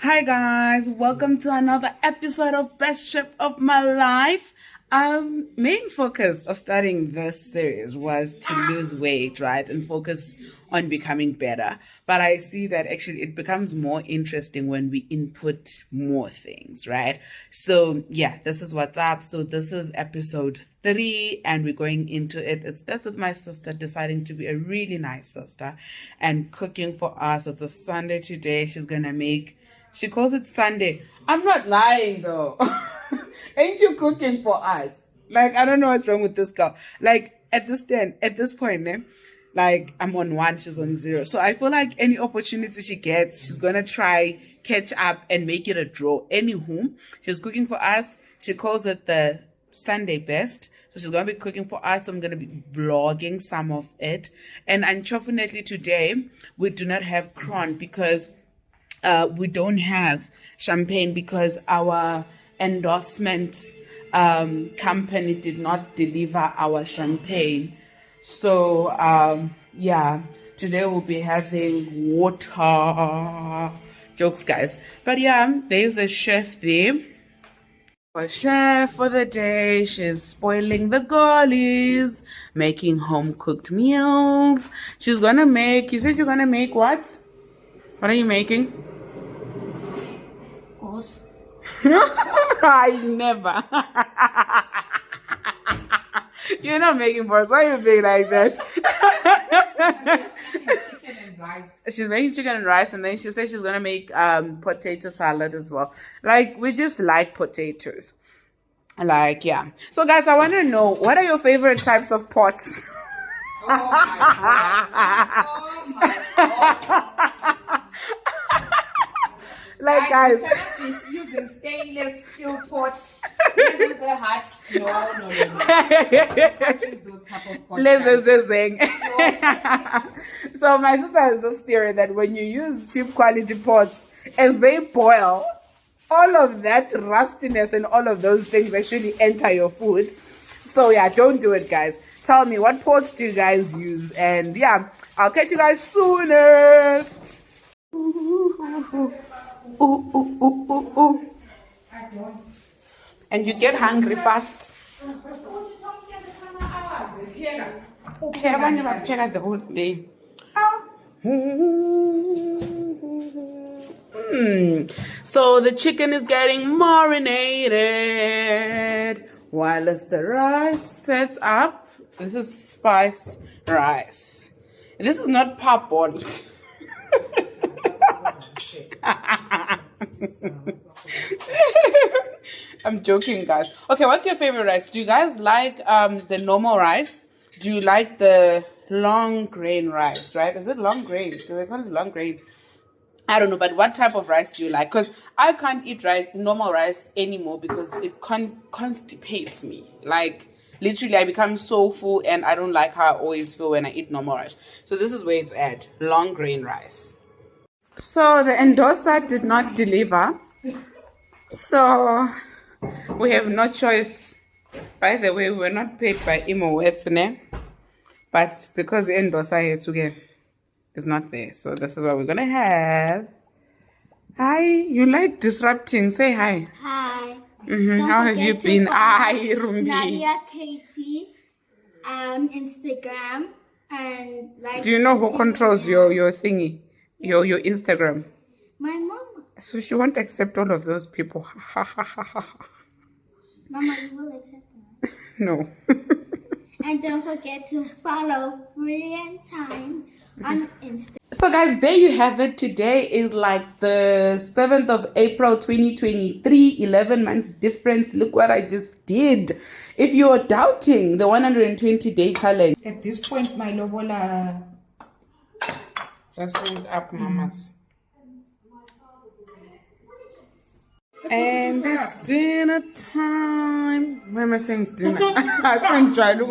Hi guys, welcome to another episode of Best Trip of My Life. Main focus of starting this series was to lose weight, right? And focus on becoming better. But I see that actually it becomes more interesting when we input more things, right? So yeah, this is what's up. So this is episode 3 and we're going into it. It starts with my sister deciding to be a really nice sister and cooking for us. It's a Sunday today. She calls it Sunday. I'm not lying though. Ain't you cooking for us? Like, I don't know what's wrong with this girl. Like, at this point, like, I'm on 1, she's on 0. So I feel like any opportunity she gets, she's gonna try catch up and make it a draw. Anywho, she's cooking for us. She calls it the Sunday best. So she's gonna be cooking for us. I'm gonna be vlogging some of it. And unfortunately today, we do not have Crown because we don't have champagne because our endorsement company did not deliver our champagne. So yeah, today we'll be having water. Jokes, guys. But yeah, there's a chef there. A chef for the day. She's spoiling the girlies, making home cooked meals. She's gonna make. You said you're gonna make what? What are you making? I never. You're not making balls. Why are you being like that? Chicken and rice. She's making chicken and rice, and then she said she's gonna make potato salad as well. Like, we just like potatoes. Like, yeah. So guys, I want to know, what are your favorite types of pots? Oh my God. Oh my God. Like, guys, is using stainless steel pots. This is a hot. No. I choose those type of pots. So my sister has this theory that when you use cheap quality pots, as they boil, all of that rustiness and all of those things actually enter your food. So yeah, don't do it, guys. Tell me, what pots do you guys use? And yeah, I'll catch you guys soonest. Ooh. And you get hungry fast. The whole day. So the chicken is getting marinated whilst the rice sets up. This is spiced rice. This is not parboiled. I'm joking, guys. Okay, what's your favorite rice? Do you guys like the normal rice? Do you like the long grain rice, right? Is it long grain? Do they call it long grain? I don't know, but what type of rice do you like? Because I can't eat normal rice anymore because it constipates me. Like, literally, I become so full and I don't like how I always feel when I eat normal rice. So this is where it's at, long grain rice. So the endorser did not deliver. So we have no choice. By the way, we're not paid by Imo Wetsne. But because the endorser here today is not there. So this is what we're gonna have. Hi, you like disrupting? Say hi. Hi. How have you been? Hi, Rumbi. Nadia Katie on Instagram and like. Do you know who controls your thingy? Your Instagram? My mom. So she won't accept all of those people. Mama, you will accept them. No. And don't forget to follow Korean Time on Instagram. So guys, there you have it. Today is like the 7th of April 2023, 11 months difference. Look what I just did. If you're doubting the 120-day challenge, At this point, my lobola just hold up, mamas. And it's dinner time. Why am I saying dinner? I can't try to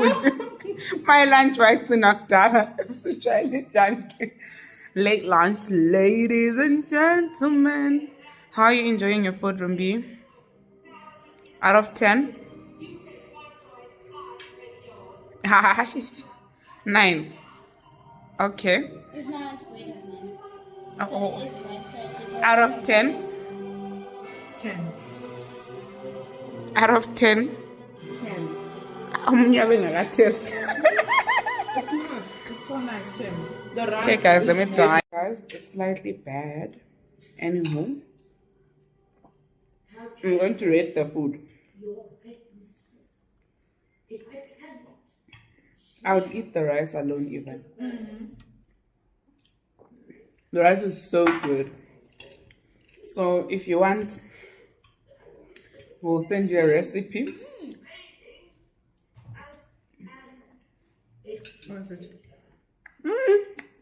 my lunch right to knock down. So try to junkie. Late lunch, ladies and gentlemen. How are you enjoying your food, Rumbi? Out of 10? Hi. 9. Okay. It's not as great as mine. Oh. Out of 10? 10. Out of 10? 10. I'm having a test. It's not. It's so nice, Tim. The rice Okay, guys, let me is try. Guys, it's slightly bad. Anywho, I'm going to rate the food. I would eat the rice alone even. The rice is so good. So if you want, we'll send you a recipe.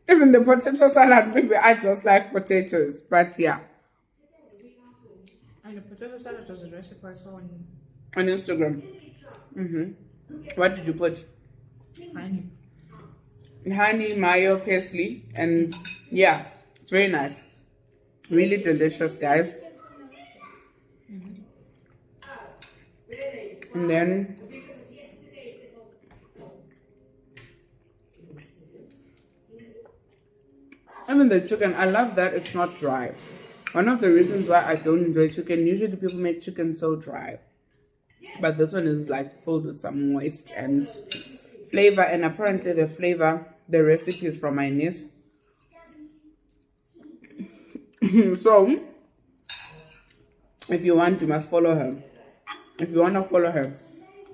Even the potato salad, maybe I just like potatoes, but yeah. And the potato salad was a recipe I saw on Instagram. What did you put? honey. Honey, mayo, parsley, and yeah, it's very nice. Really delicious, guys. And then even the chicken, I love that it's not dry. One of the reasons why I don't enjoy chicken, usually people make chicken so dry, but this one is like filled with some moist and flavor. And apparently the recipe is from my niece. So if you want, you must follow her. If you want to follow her,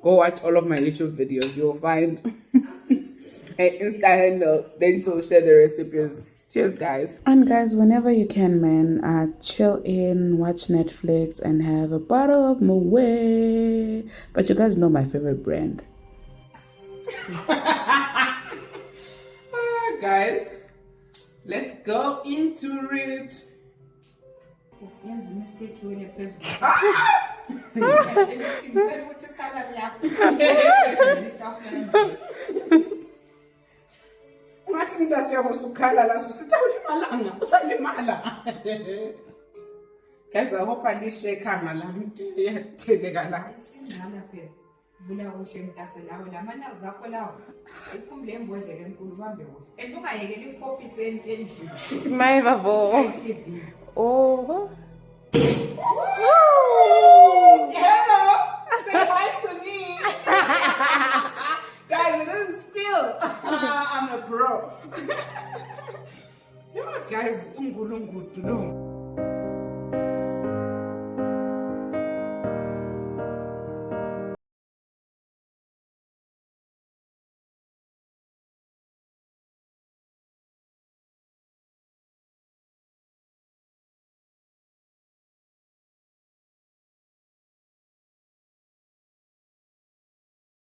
go watch all of my YouTube videos. You'll find her Insta handle, then she'll share the recipes. Cheers, guys. And guys, whenever you can, man, chill in, watch Netflix, and have a bottle of Moe. But you guys know my favorite brand. Guys, let's go into it. Yenza mistake when you press Ngathi umuntu asiyabosukhala la susitha ulimalanga usalimala. Guys, I hope alishe ekhanga lami iyatheleka la. Singala phela. Vula ushe mntase lawo lamana zakho lawo. Iphumule embodlela enkulu bambe kuhle. Endungayekela iphophi sent endlini. My babo. TV. Oh. Hello. Say hi to me. Guys, it doesn't spill. I'm a pro. You know, guys, ungulungudu no.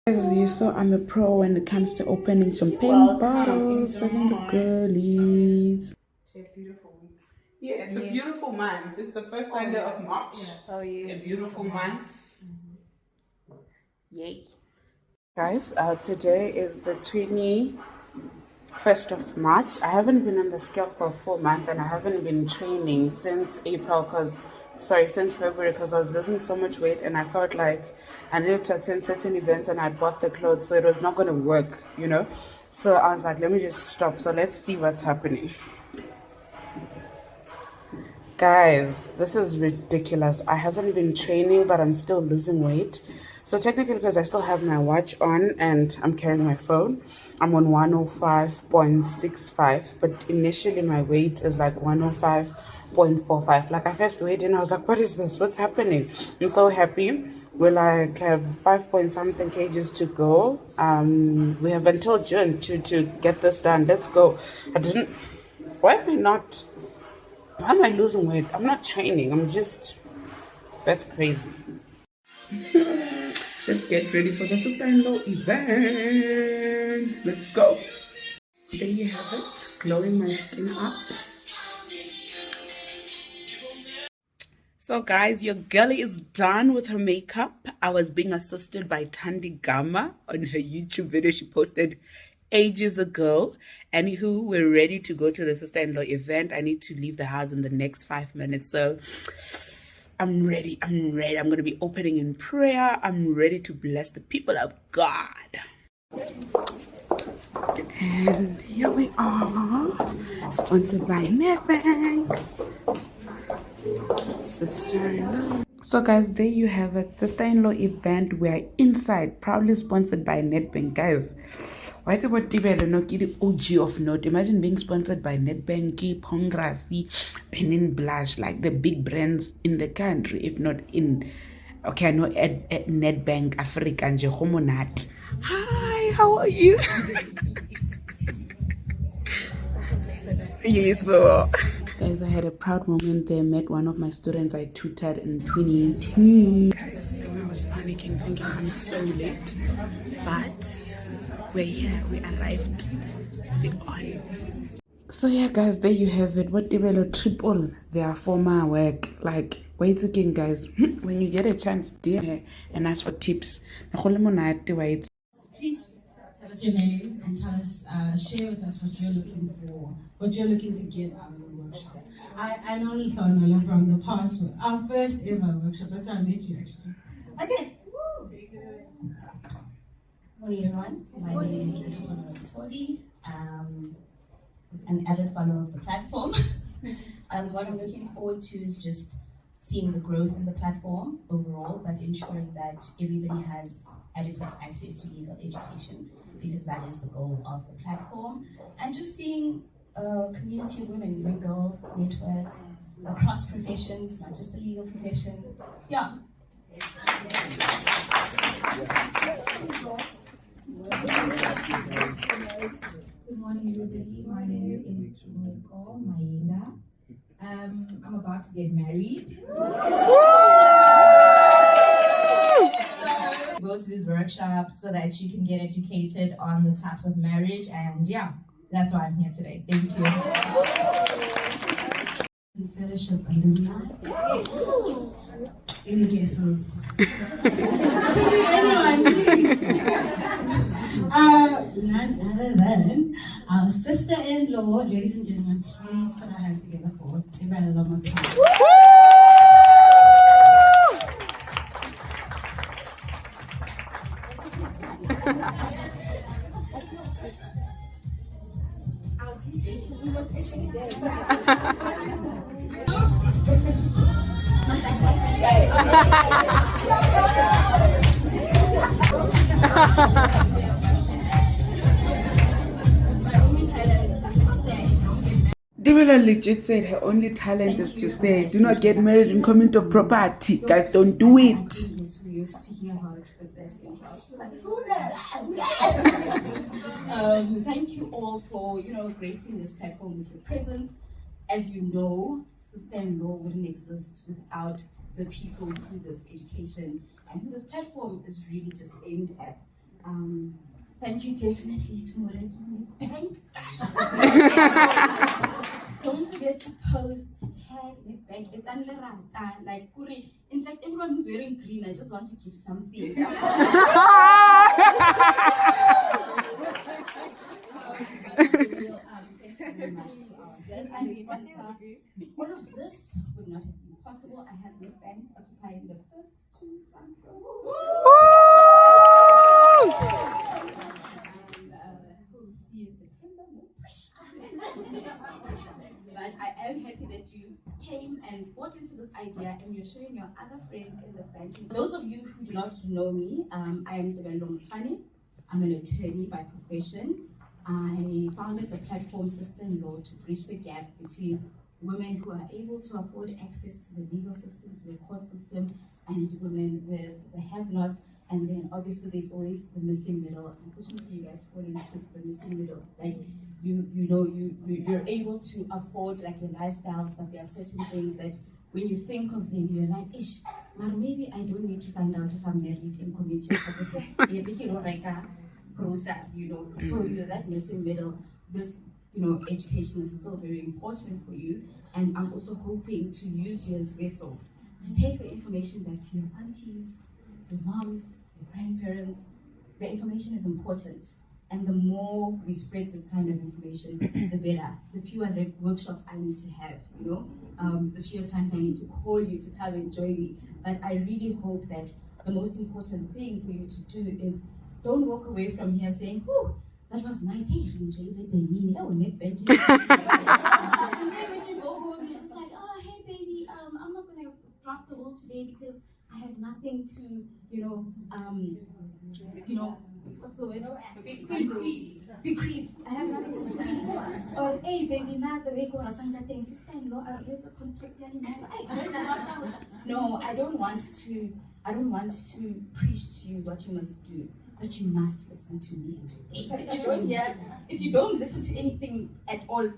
As you saw, I'm a pro when it comes to opening champagne bottles, serving the girlies. It's a beautiful week. Yeah, it's a beautiful month. It's the first Sunday of March. Yeah. Oh yeah. A beautiful month. Yay. Guys, today is the 21st of March. I haven't been on the scale for a full month, and I haven't been training since since February, because I was losing so much weight and I felt like I needed to attend certain events and I bought the clothes, so it was not going to work, you know. So I was like, let me just stop. So let's see what's happening. Guys, this is ridiculous. I haven't been training, but I'm still losing weight. So technically, because I still have my watch on and I'm carrying my phone, I'm on 105.65, but initially my weight is like 105.45. Like I first weighed in, I was like, what is this? What's happening? I'm so happy. We like have 5 point something kgs to go. We have until June to get this done. Let's go. Why am I losing weight? I'm not training. That's crazy. Let's get ready for the sister-in-law event. Let's go. There you have it, glowing my skin up. So guys, your girlie is done with her makeup. I was being assisted by Thandi Gama on her YouTube video she posted ages ago. Anywho, we're ready to go to the sister-in-law event. I need to leave the house in the next 5 minutes. So I'm ready. I'm going to be opening in prayer. I'm ready to bless the people of God. And here we are, sponsored by Nedbank. Sister-in-law. So guys, there you have it. Sister-in-law event. We are inside, proudly sponsored by Nedbank. Guys, what's about Tibelo no the OG of note? Imagine being sponsored by Nedbank, Pongrasi, Penin Blush, like the big brands in the country, if not in, okay, I know at Nedbank Africa and Jehomonat. Hi, how are you? Yes, bro. Guys, I had a proud moment there. Met one of my students I tutored in 2018. Guys, everyone was panicking, thinking I'm so late. But we're here. We arrived. See on. So yeah, guys, there you have it. What develop triple their former work. Like, wait again, guys. When you get a chance, dear, and ask for tips. Please tell us your name and tell us, share with us what you're looking for, what you're looking to get out of the workshop. I know Nhlonolo from the past, our first ever workshop. That's how I met you actually. Okay. Morning everyone. My name is Mlotshwa. An avid follower of the platform. What I'm looking forward to is just seeing the growth in the platform overall, but ensuring that everybody has adequate access to legal education, because that is the goal of the platform. And just seeing a community of women mingle, network across professions, not just the legal profession. Yeah. Good morning, everybody. My name is Nicole Mayenga. I'm about to get married. Go to this workshop so that you can get educated on the types of marriage, and yeah, that's why I'm here today. Thank you. The fellowship alumni. Any guesses? None other than our sister-in-law. Ladies and gentlemen, please put our hands together for Tibelo one more time. Our DJ, he was actually there. Devila legit said her only talent is to say, do not get married in comment of property. Guys, don't do it. We were speaking about with that in class. Like, who that? Thank you all for, gracing this platform with your presence. As you know, sister-in-law wouldn't exist without the people who this education and who this platform is really just aimed at. Thank you definitely to Moreki Bank. Don't forget to post, tag Bank. It's unlerata. Like, in fact, everyone who's wearing green, I just want to give something. Thank you very much to our deadline sponsor. All of this would not have been possible. I had Bank occupying the first two front rows. We'll see you in September. No pressure. But I am happy that you came and bought into this idea and you're showing your other friends in the banking. Those of you who do not know me, I am Mlotshwa. I'm an attorney by profession. I founded the platform Sister-in-Law to bridge the gap between women who are able to afford access to the legal system, to the court system, and women with the have-nots. And then obviously there's always the missing middle. Unfortunately, you guys fall into the missing middle. Like you're able to afford like your lifestyles, but there are certain things that when you think of them, you're like, ish, man, maybe I don't need to find out if I'm married in community property. So you're that missing middle. This, education is still very important for you. And I'm also hoping to use you as vessels to take the information back to your aunties, your moms, your grandparents. The information is important. And the more we spread this kind of information, the better. The fewer workshops I need to have, the fewer times I need to call you to come and join me. But I really hope that the most important thing for you to do is don't walk away from here saying, oh, that was nice. Hey, and then when you go home, you're just like, oh, hey, baby, I draft the will today because I have nothing to, what's the word? Bequeath. I have nothing to bequeath. Or, hey, baby, not the way sister-in-law, I read the contract. No, I don't want to preach to you what you must do, but you must listen to me today. If you don't listen to anything at all,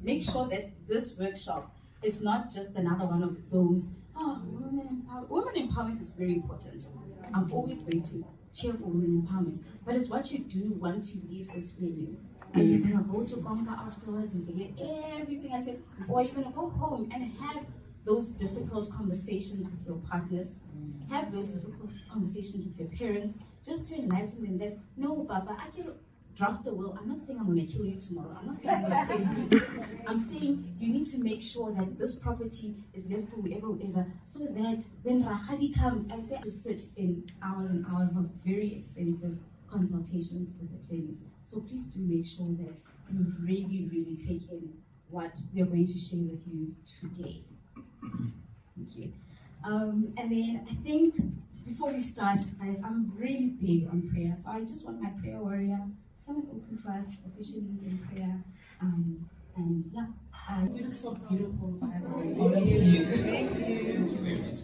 make sure that this workshop is not just another one of those, women empowerment. Women empowerment is very important. I'm always going to cheer for women empowerment, but it's what you do once you leave this venue. And you're gonna go to Conga afterwards and forget everything I said, or you're gonna go home and have those difficult conversations with your partners, have those difficult conversations with your parents, just to enlighten them that, no, Baba, I can draft the will. I'm not saying I'm going to kill you tomorrow. I'm not saying I'm going to praise you. I'm saying you need to make sure that this property is left for whoever, so that when Rahadi comes, I say to sit in hours and hours of very expensive consultations with attorneys. So please do make sure that you really, really take in what we are going to share with you today. Thank you. And then I think before we start, guys, I'm really big on prayer. So I just want my prayer warrior to come and open for us officially in prayer. And yeah. You look so beautiful, by the way. All of you. Thank you very much.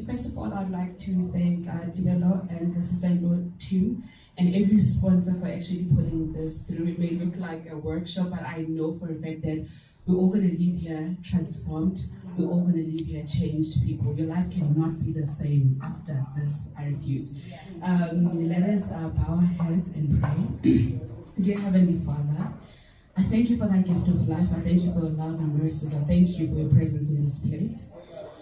First of all, I'd like to thank Dibelo and the sister-in-law team and every sponsor for actually putting this through. It may look like a workshop, but I know for a fact that we're all going to leave here transformed. We're all going to leave here changed people. Your life cannot be the same after this, I refuse. Let us bow our heads and pray. Dear Heavenly Father, I thank you for that gift of life. I thank you for your love and mercies. I thank you for your presence in this place.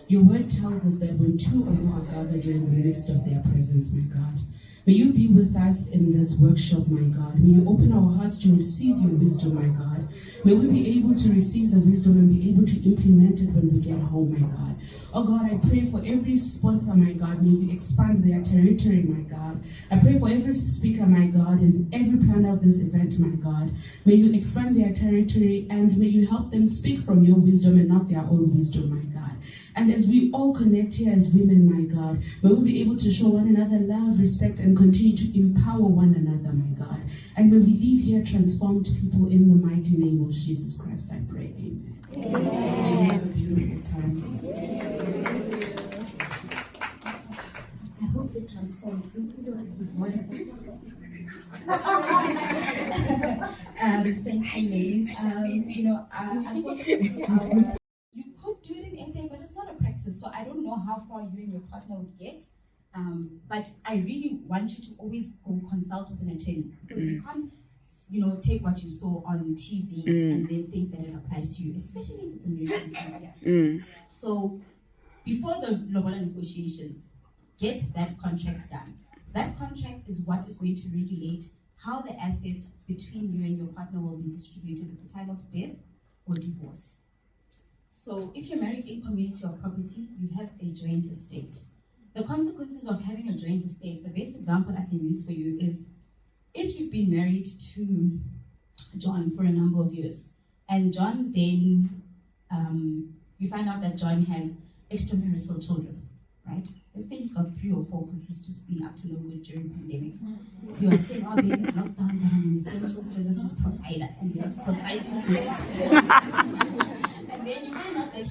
Your word tells us that when two or more are gathered, you're in the midst of their presence, my God. May you be with us in this workshop, my God. May you open our hearts to receive your wisdom, my God. May we be able to receive the wisdom and be able to implement it when we get home, my God. Oh God, I pray for every sponsor, my God. May you expand their territory, my God. I pray for every speaker, my God, and every planner of this event, my God. May you expand their territory and may you help them speak from your wisdom and not their own wisdom, my God. And as we all connect here as women, my God, may we be able to show one another love, respect, and continue to empower one another, my God. And may we leave here transformed people in the mighty name of Jesus Christ, I pray. Amen. Amen. Have a beautiful time. I hope they transformed. Thank you, ladies. Unfortunately, you could do it in SA, but it's not a practice, so I don't know how far you and your partner would get. But I really want you to always go consult with an attorney, because you can't, take what you saw on TV and then think that it applies to you, especially if it's American TV. So before the Lobola negotiations, get that contract done. That contract is what is going to regulate how the assets between you and your partner will be distributed at the time of death or divorce. So if you're married in community or property, you have a joint estate. The consequences of having a joint estate, the best example I can use for you is if you've been married to John for a number of years, and John then, you find out that John has extramarital children, right? Let's say he's got 3 or 4 because he's just been up to no good during the pandemic. You are saying, oh, baby's locked down, but I'm an essential services provider, and he was providing that. And then you find out that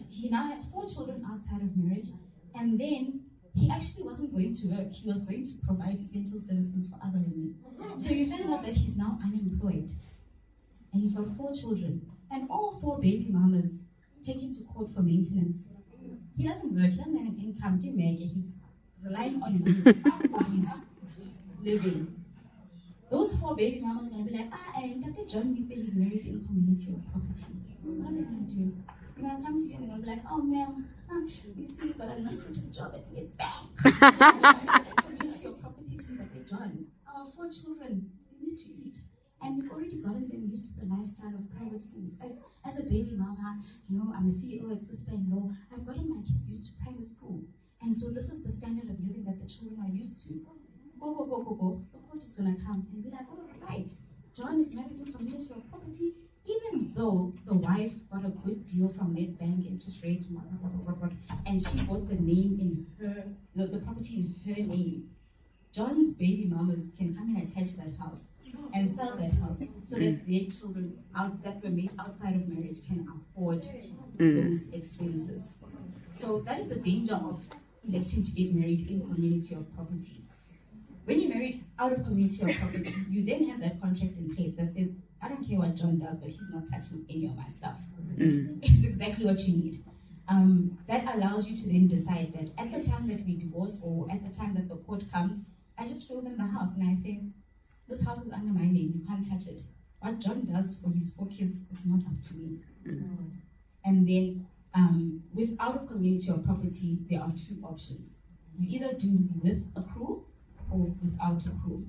he now has 4 children outside of marriage, and then he actually wasn't going to work. He was going to provide essential services for other women. So you find out that he's now unemployed, and he's got 4 children, and all 4 baby mamas take him to court for maintenance. He doesn't work, he doesn't have an income, he's relying on you for his living. Those 4 baby mamas are going to be like, and that John means that he's married in community or property. What are they going to do? They're going to come to you and they'll be like, oh, Mel, you see, but I'm not going to the job at the bank. Community or property to that they John. Our 4 children, they need to eat. And we've already gotten them used to the lifestyle of private schools. As a baby mama, I'm a CEO at sister-in-law, I've gotten my kids used to private school. And so this is the standard of living that the children are used to. Go. The court is going to come and be like, oh, right. John is married to community or property. even though the wife got a good deal from Nedbank interest rate, and she bought the name in her, the property in her name, John's baby mamas can come and attach that house and sell that house so that their children that were made outside of marriage can afford those expenses. So that is the danger of electing to get married in community of property. When you're married out of community of property, you then have that contract in place that says, I don't care what John does, but he's not touching any of my stuff. It's exactly what you need. That allows you to then decide that at the time that we divorce or at the time that the court comes, I just show them the house and I say, this house is under my name, you can't touch it. What John does for his 4 kids is not up to me. And then with out of community or property, there are 2 options. You either do with accrual or without accrual.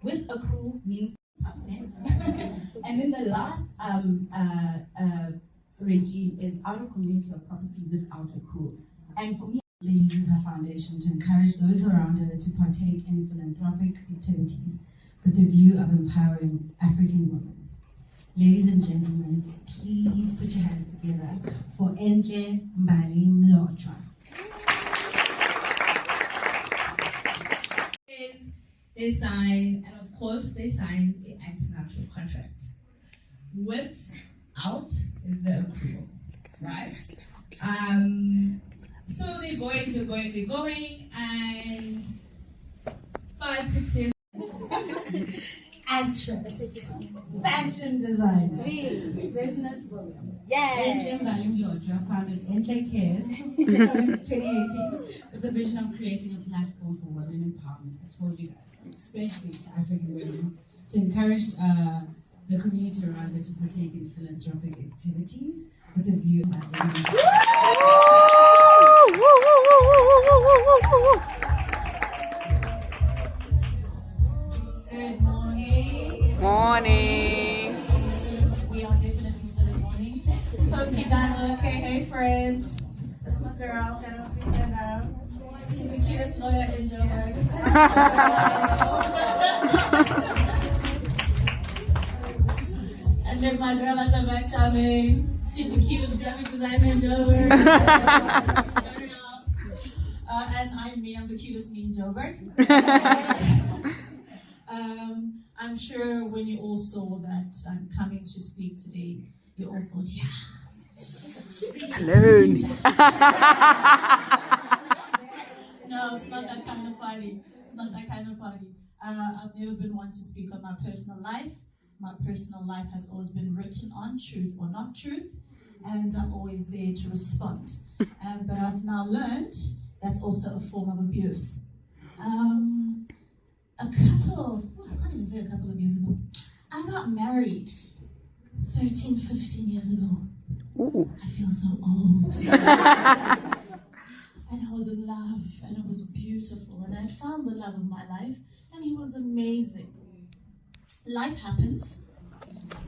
With accrual means and then the last regime is out of community or property without accrual. And for me, Enhle uses her foundation to encourage those around her to partake in philanthropic activities with the view of empowering African women. Ladies and gentlemen, please put your hands together for Enhle, Mbali, Mlotshwa. They signed, and of course they signed an antenatal contract without the accrual, right? So they're going, and 5-6 years. Actress, fashion designer, businesswoman. Enhle Mbali Mlotshwa founded Enhle Cares in 2018 with the vision of creating a platform for women empowerment. I told you guys, especially African women, to encourage the community around her to partake in philanthropic activities with a view of Good morning. Morning. We are definitely still in morning. Hope you guys are okay. Hey, friend. That's my girl. I don't know if you stand up. She's the cutest lawyer in Joburg. And there's my girl at the back, Charmaine. She's the cutest graphic designer in Joburg. And I'm me. I'm the cutest me in Joburg. I'm sure when you all saw that I'm coming to speak today, you all thought, yeah. Alone. No, it's not that kind of party. It's not that kind of party. I've never been one to speak on my personal life. My personal life has always been written on, truth or not truth, and I'm always there to respond. But I've now learned that's also a form of abuse. I can't even say a couple of years ago, I got married 13, 15 years ago. Ooh. I feel so old. And I was in love, and it was beautiful, and I had found the love of my life, and he was amazing. Life happens,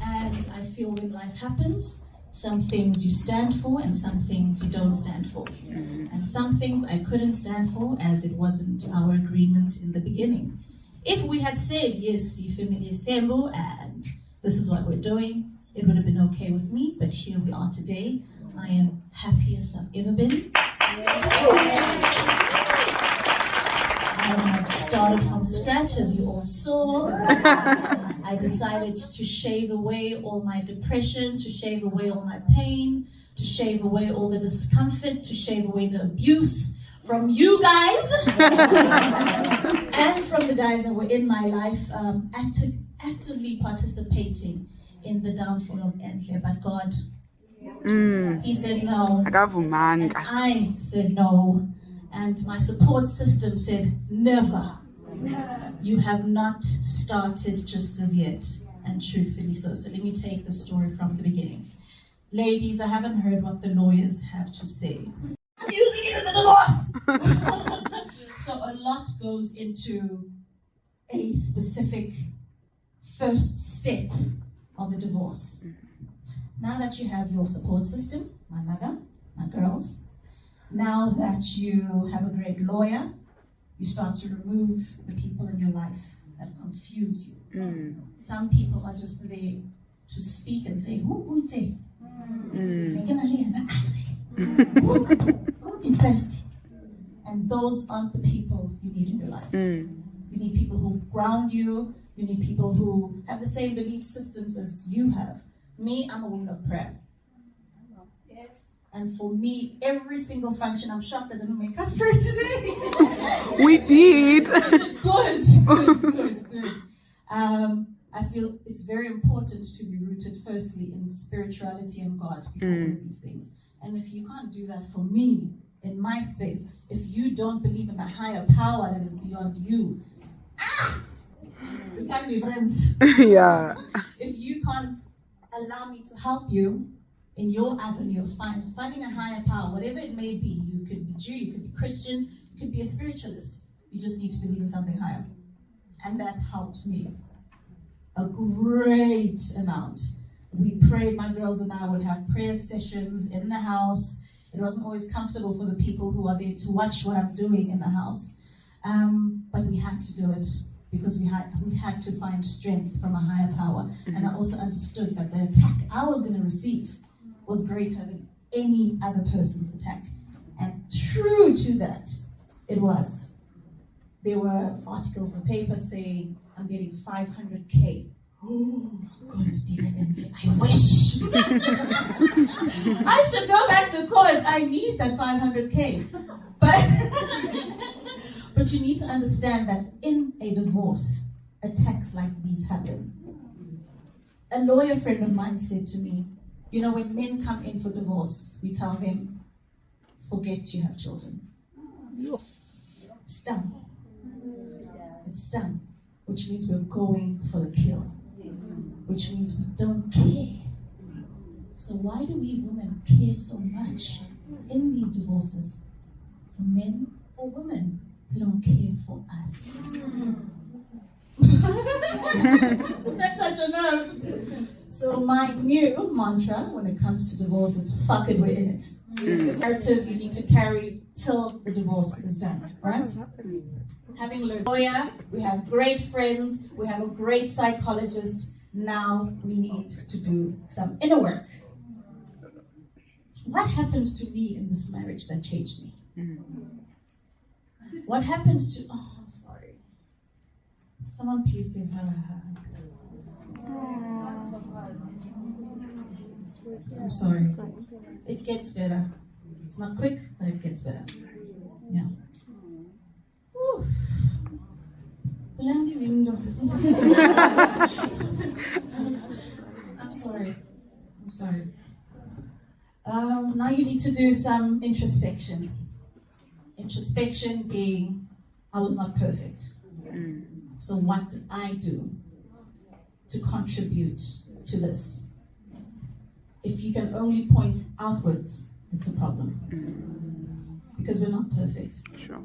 and I feel when life happens, some things you stand for and some things you don't stand for. And some things I couldn't stand for as it wasn't our agreement in the beginning. If we had said, yes, family is Tembo, and this is what we're doing, it would have been okay with me, but here we are today. I am happiest I've ever been. I started from scratch, as you all saw. I decided to shave away all my depression, to shave away all my pain, to shave away all the discomfort, to shave away the abuse from you guys and from the guys that were in my life, actively participating in the downfall of Enhle. But God, He said no. And I said no. And my support system said never. You have not started just as yet. And truthfully so. So let me take the story from the beginning. Ladies, I haven't heard what the lawyers have to say. I'm using it in the divorce. So a lot goes into a specific first step of a divorce. Now that you have your support system, my mother, my girls, now that you have a great lawyer, you start to remove the people in your life that confuse you. Some people are just there to speak and say, who say? Who's impressed? And those aren't the people you need in your life. You need people who ground you. You need people who have the same belief systems as you have. Me, I'm a woman of prayer. And for me, every single function, I'm shocked that they didn't make us pray today. We did. Good. I feel it's very important to be rooted firstly in spirituality and God before all of these things. And if you can't do that for me, in my space, if you don't believe in a higher power that is beyond you, we can't be friends. Yeah. If you can't allow me to help you in your avenue of finding a higher power, whatever it may be, you could be Jew, you could be Christian, you could be a spiritualist. You just need to believe in something higher. And that helped me a great amount. We prayed, my girls and I would have prayer sessions in the house. It wasn't always comfortable for the people who are there to watch what I'm doing in the house. But we had to do it because we had to find strength from a higher power. And I also understood that the attack I was going to receive was greater than any other person's attack. And true to that, it was. There were articles in the paper saying, I'm getting 500K. Oh, God, Enhle, I wish. I should go back to court. I need that 500K. But you need to understand that in a divorce, attacks like these happen. A lawyer friend of mine said to me, you know, when men come in for divorce, we tell them, forget you have children. It's done. It's done. Which means we're going for the kill. Which means we don't care. So why do we women care so much in these divorces for men or women who don't care for us? Did that touch a nerve? So my new mantra when it comes to divorce is fuck it, we're in it. The narrative you need to carry till the divorce is done, right? Having learned lawyer, we have great friends, we have a great psychologist. Now we need to do some inner work. What happened to me in this marriage that changed me? What happened to... Oh, I'm sorry. Someone please give her a hug. I'm sorry. It gets better. It's not quick, but it gets better. Yeah. Whew. I'm sorry. Now you need to do some introspection. Introspection being, I was not perfect. So what did I do to contribute to this? If you can only point outwards, it's a problem. Because we're not perfect. Sure.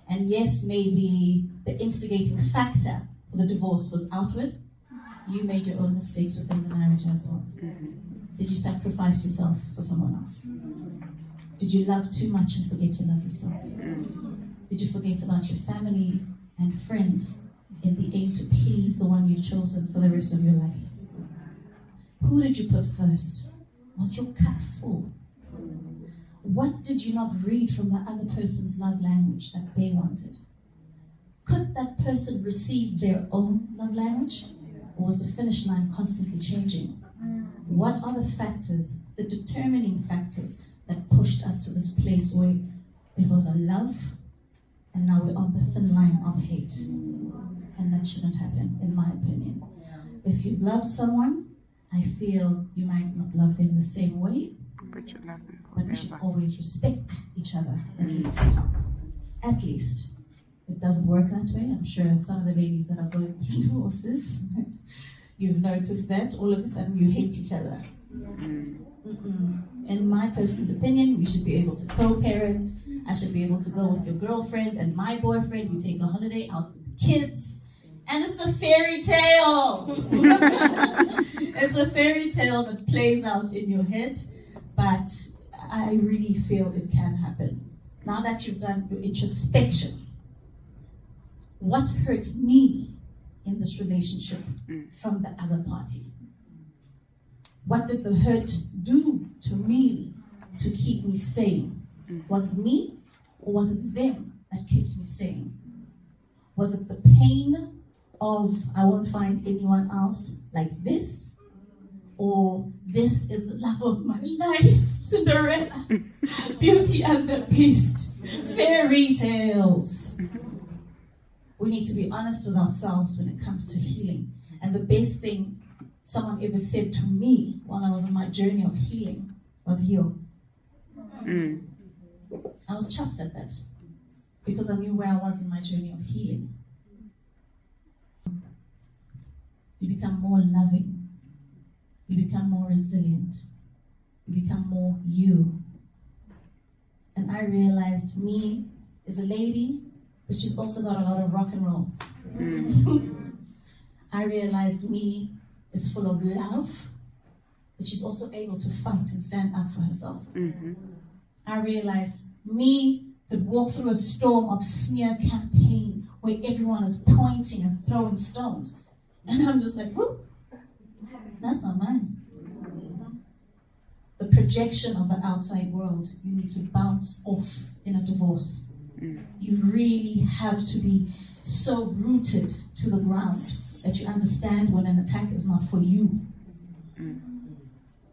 And yes, maybe the instigating factor for the divorce was outward. You made your own mistakes within the marriage as well. Did you sacrifice yourself for someone else? Did you love too much and forget to love yourself? Did you forget about your family and friends in the aim to please the one you've chosen for the rest of your life? Who did you put first? Was your cup full? What did you not read from the other person's love language that they wanted? Could that person receive their own love language? Or was the finish line constantly changing? What are the factors, the determining factors that pushed us to this place where it was a love and now we're on the thin line of hate? And that shouldn't happen, in my opinion. If you've loved someone, I feel you might not love them the same way, But you love them but we should forever. always respect each other, at least. At least. It doesn't work that way. I'm sure some of the ladies that are going through divorces, you've noticed that all of a sudden you hate each other. In my personal opinion, we should be able to co-parent. I should be able to go with your girlfriend and my boyfriend. We take a holiday out with the kids. And it's a fairy tale. It's a fairy tale that plays out in your head. But I really feel it can happen. Now that you've done your introspection, what hurt me in this relationship from the other party? What did the hurt do to me to keep me staying? Was it me or was it them that kept me staying? Was it the pain of I won't find anyone else like this? Or this is the love of my life, Cinderella, Beauty and the Beast, fairy tales. We need to be honest with ourselves when it comes to healing. And the best thing someone ever said to me while I was on my journey of healing was heal. I was chuffed at that because I knew where I was in my journey of healing. You become more loving. You become more resilient. You become more you. And I realized me is a lady, but she's also got a lot of rock and roll. I realized me is full of love, but she's also able to fight and stand up for herself. I realized me could walk through a storm of smear campaign where everyone is pointing and throwing stones. And I'm just like, whoop, that's not mine. The projection of the outside world, you need to bounce off in a divorce. You really have to be so rooted to the ground that you understand when an attack is not for you.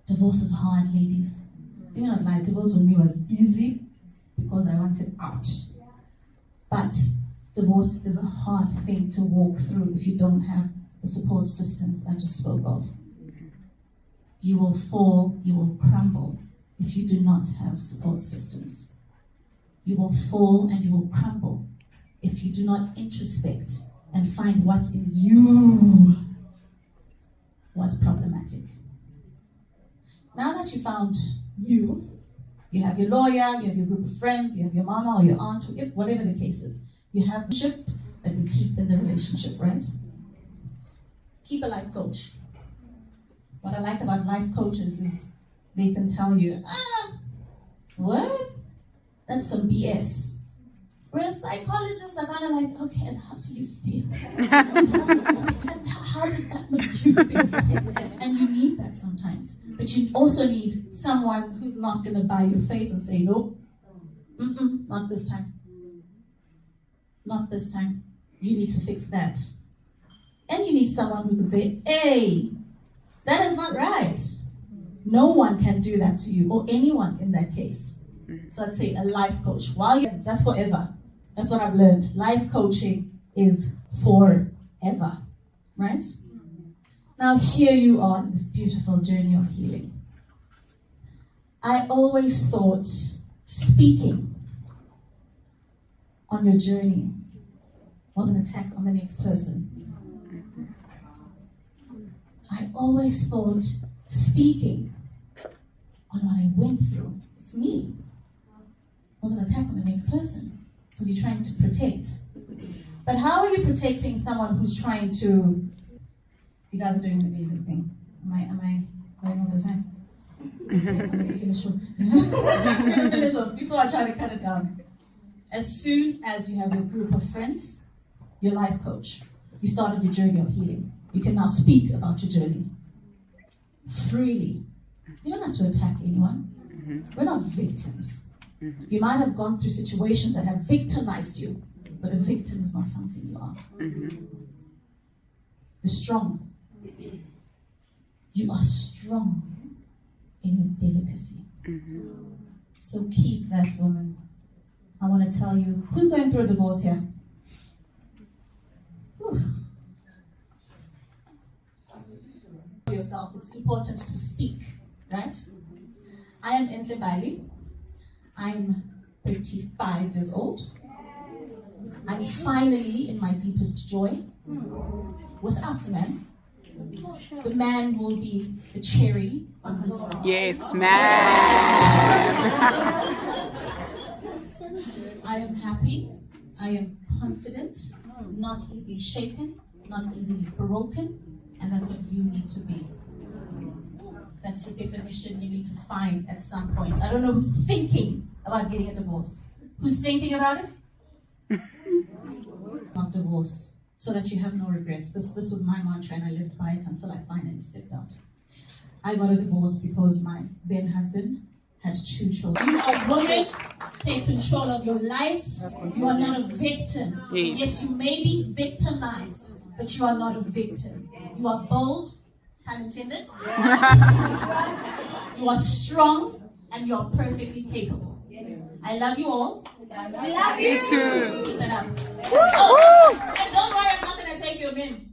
Divorce is hard, ladies. Let me not lie, divorce for me was easy because I wanted out. But divorce is a hard thing to walk through if you don't have the support systems I just spoke of. You will fall, you will crumble if you do not have support systems. You will fall and you will crumble if you do not introspect and find what in you was problematic. Now that you found you have your lawyer, you have your group of friends, you have your mama or your aunt, whatever the case is. You have the ship that we keep in the relationship, right? Keep a life coach. What I like about life coaches is they can tell you, what? That's some BS. Whereas psychologists are kind of like, okay, and how do you feel? How did that make you feel? And you need that sometimes. But you also need someone who's not going to buy your face and say, nope, not this time. Not this time. You need to fix that. And you need someone who can say, hey, that is not right. No one can do that to you, or anyone in that case. So I'd say a life coach. That's forever. That's what I've learned. Life coaching is forever, right? Now here you are in this beautiful journey of healing. I always thought speaking on your journey was an attack on the next person. I always thought speaking on what I went through, it's me, was an attack on the next person. Because you're trying to protect. But how are you protecting someone who's trying to... You guys are doing an amazing thing. Am I going over the time? I'm going to finish off. You saw I tried to cut it down. As soon as you have your group of friends, your life coach, you started your journey of healing. You can now speak about your journey freely. You don't have to attack anyone. We're not victims. You might have gone through situations that have victimized you, but a victim is not something you are. You're strong. You are strong in your delicacy. So keep that, woman. I want to tell you, who's going through a divorce here? Whew. Yourself, it's important to speak, right? I am Enhle Mbali. I'm 35 years old. I'm finally in my deepest joy without a man. The man will be the cherry on his top. Yes, man. I am happy. I am confident, not easily shaken, not easily broken, and that's what you need to be. That's the definition you need to find at some point. I don't know who's thinking about getting a divorce. Who's thinking about it? Not divorce, so that you have no regrets. This was my mantra, and I lived by it until I finally stepped out. I got a divorce because my then husband had 2 children. You are women, take control of your lives. You are not a victim. Yes, you may be victimized, but you are not a victim. You are bold, pun intended. You are strong, and you are perfectly capable. I love you all. I love you too. Keep it up. Oh, and don't worry, I'm not going to take you in.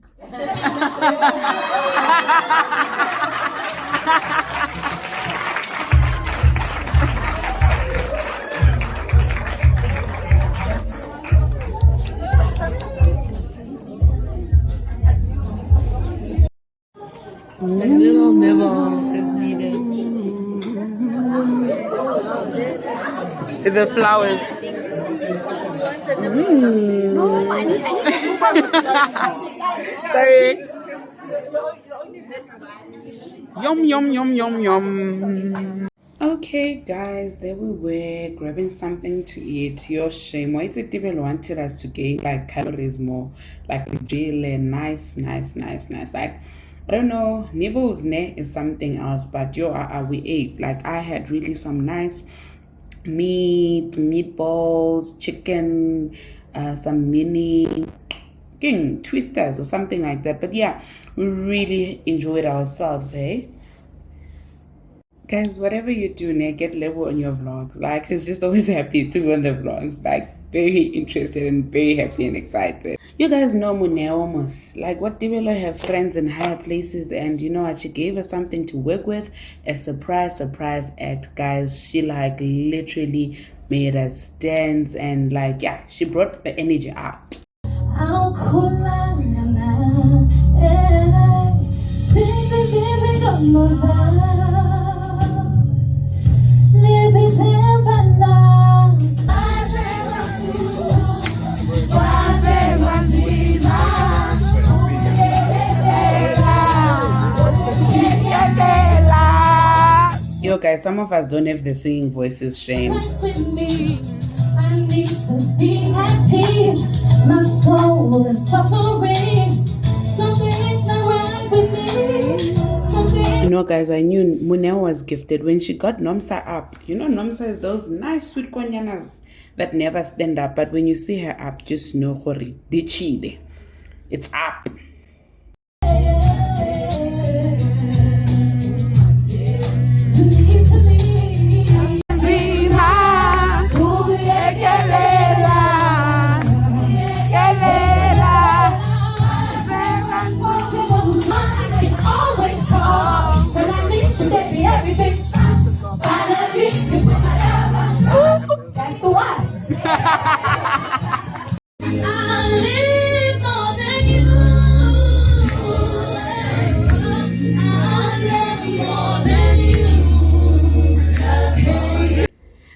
A little nibble is needed. The flowers. Sorry. Yum, yum, yum, yum, yum. Okay, guys, there we were grabbing something to eat. Your shame. Why did people wanted us to gain like calories more? Like really nice. Like, I don't know, nibbles ne is something else, but we ate. Like, I had really some nice meat, meatballs, chicken, some mini king twisters or something like that. But yeah, we really enjoyed ourselves, hey? Guys, whatever you do, get level on your vlogs. Like, she's just always happy to go on the vlogs. Like, very interested and very happy and excited. You guys know Mune almost. Like, what Dibelo have friends in higher places, and you know what? She gave us something to work with. A surprise act, guys. She like literally made us dance, and like, yeah, she brought the energy out. Yo guys, some of us don't have the singing voices, shame. With me, I need to be at peace. My soul is suffering. Something's not right with me. You know guys, I knew Muneo was gifted when she got Nomsa up. You know, Nomsa is those nice sweet konyanas that never stand up, but when you see her up, just know hori di chide. It's up.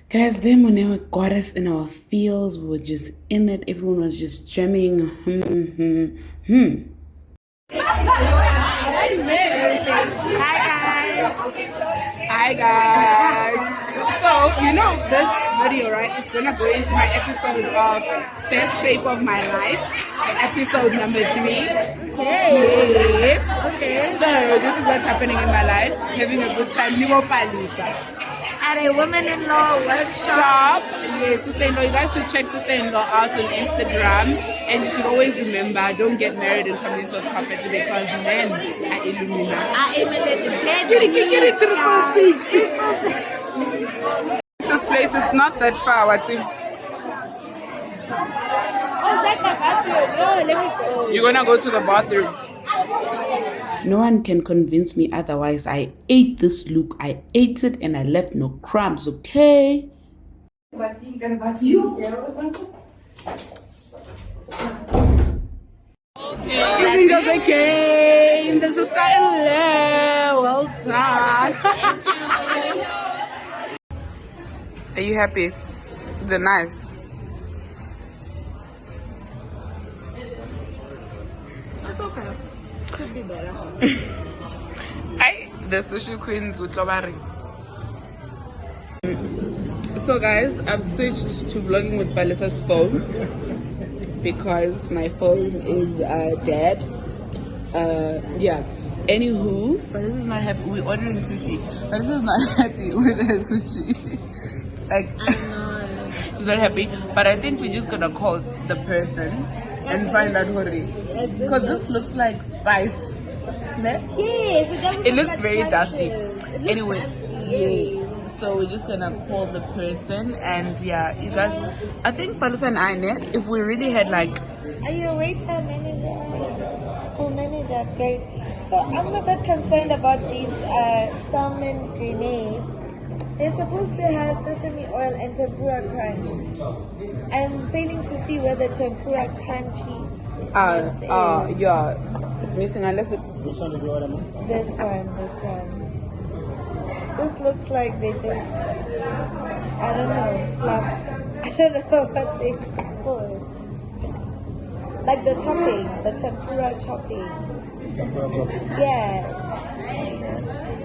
Guys, then when they got us in our fields, we were just in it. Everyone was just jamming. Hi guys. So, you know this video, right? It's gonna go into my episode of Best Shape of My Life, episode number 3. Yes. Okay. So this is what's happening in my life. Having a good time. at a woman-in-law workshop. Yes, sister-in-law. You guys should check sister-in-law out on Instagram. And you should always remember, don't get married and come into a carpet because men are illuminati. This place, it's not that far, Wati. You're gonna go to the bathroom. No one can convince me otherwise. I ate this look. I ate it and I left no crumbs, okay? Fingers again. This is Enhle. Well done. Are you happy? Is it nice? It's okay. Could be better. The sushi queens with Lobari. So guys, I've switched to vlogging with Balisa's phone because my phone is dead. Yeah, Anywho, but this is not happy. We're ordering sushi, but this is not happy with her sushi. Like, she's not happy. But I think we're just gonna call the person and find out Hori. Because this looks like spice. Yes, It looks very dusty. Anyway, yes. So we're just gonna call the person, and yeah, you guys. I think Palisa and I, if we really had like. Are you a waiter, manager? Oh, manager, great. So I'm not that concerned about these salmon grenades. They're supposed to have sesame oil and tempura crunch. I'm failing to see where the tempura crunchy. Yeah, it's missing unless it. This one. This looks like they just, I don't know, fluffs. I don't know what they call. Like the topping, the tempura chopping. Yeah.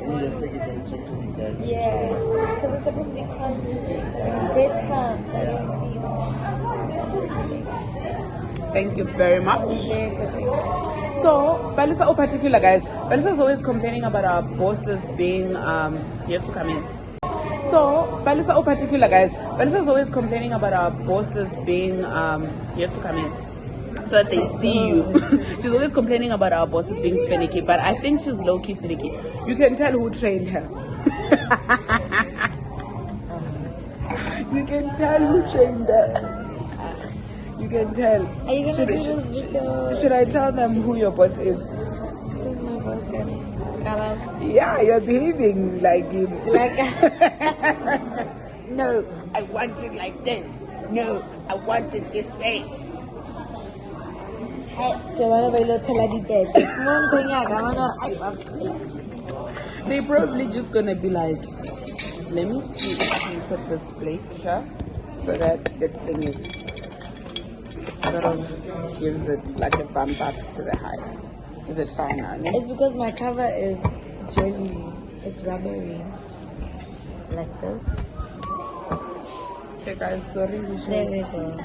We just take it and check to you guys. Yeah. Because it's supposed to be crunchy. Breadcrumbs. I don't see them. Thank you very much. Very good. So, Balisa, oh, particular guys, Balisa is always complaining about our bosses being, you have to come in. So, Balisa, oh, particular guys, Balisa is always complaining about our bosses being, you have to come in. So that they see you. She's always complaining about our bosses being finicky, but I think she's low-key finicky. You can tell who trained her. You can tell who trained her. You can tell. Are you gonna do this video? Should I tell them who your boss is? Who's my boss then? Yeah, you're behaving like him. Like No, I want it like this. No, I want it this way. They probably just gonna be like, let me see if I can put this plate here so that the thing is sort of gives it like a bump up to the high. Is it fine now? No? It's because my cover is jelly. It's rubbery. Like this. Okay guys, sorry. There we go.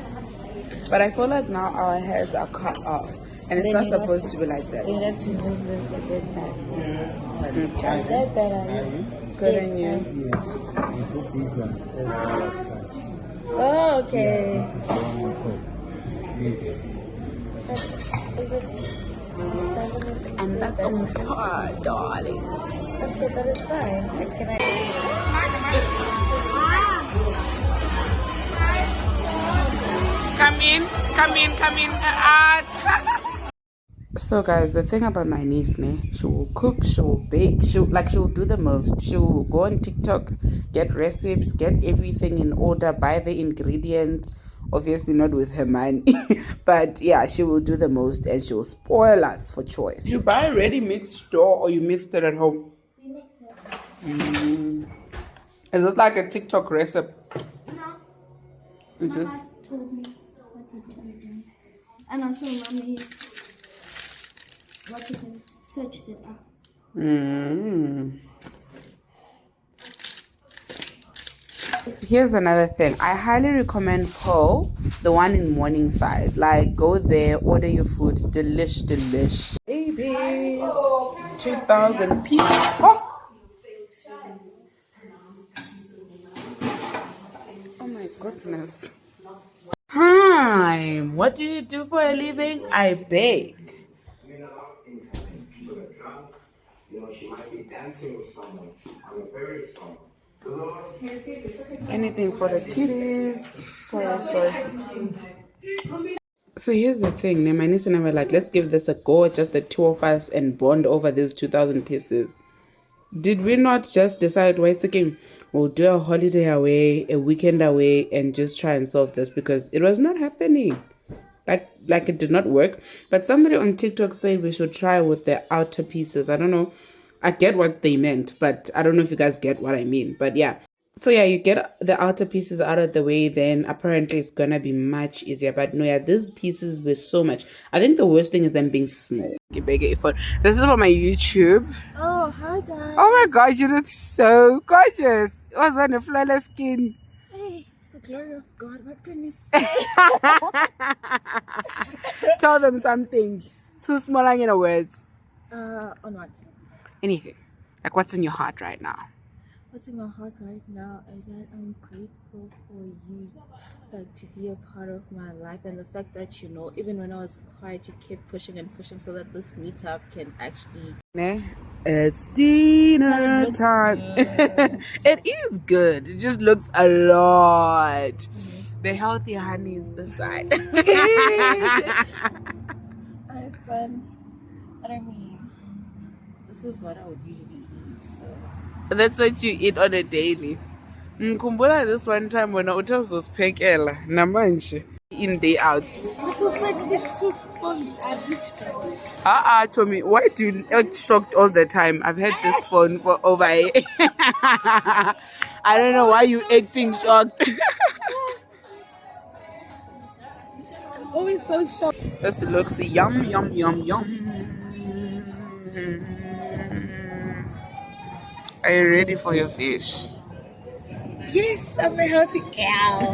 But I feel like now our heads are cut off. And it's not supposed to be like that. You have to move this a bit back. Okay. Is that better? Good on you. Yes, we put these ones as Oh, okay. Yes. And that's on par, darling. Okay, but it's fine. Can I? Come in. So guys, the thing about my niece, she will cook, she will bake, she'll do the most. She'll go on TikTok, get recipes, get everything in order, buy the ingredients. Obviously not with her money, but yeah, she will do the most and she will spoil us for choice. You buy a ready mixed dough or you mixed it at home? We mix it. Is this like a TikTok recipe? No. You Mama just told me what to do. And also mommy searched it up. Here's another thing. I highly recommend Pearl, the one in Morningside. Like, go there, order your food. Delish. Babies. 2,000 people. Oh my goodness. Hi. What do you do for a living? I bake. She might be dancing with someone on a very song. Anything for the kiddies. Sorry. So here's the thing. My niece and I were like, let's give this a go, just the two of us, and bond over these 2,000 pieces. Did we not just decide, wait, again, we'll do a holiday away, a weekend away, and just try and solve this? Because it was not happening. Like it did not work. But somebody on TikTok said we should try with the outer pieces. I don't know. I get what they meant, but I don't know if you guys get what I mean. But yeah. So yeah, you get the outer pieces out of the way, then apparently it's gonna be much easier. But no, yeah, these pieces were so much. I think the worst thing is them being small. This is for my YouTube. Oh, hi guys. Oh my god, you look so gorgeous. It was on a flawless skin. Hey, it's the glory of God. What can you say? Tell them something. Too small in your words. On what? Anything. Like, what's in your heart right now? What's in my heart right now is that I'm grateful for you, like, to be a part of my life, and the fact that, you know, even when I was quiet, you kept pushing and pushing so that this meetup can actually... It's dinner time. It is good. It just looks a lot. The healthy honey is the side. My son, but I mean, this is what I would usually eat, so... That's what you eat on a daily. Ngikhumbula this one time when uthi uzosiphekela namanje in day out. Tommy, why do you act shocked all the time? I've had this phone for over a I don't know why you acting shocked. Always so shocked. This looks yum, yum, yum, yum. Are you ready for your fish? Yes, I'm a healthy cow.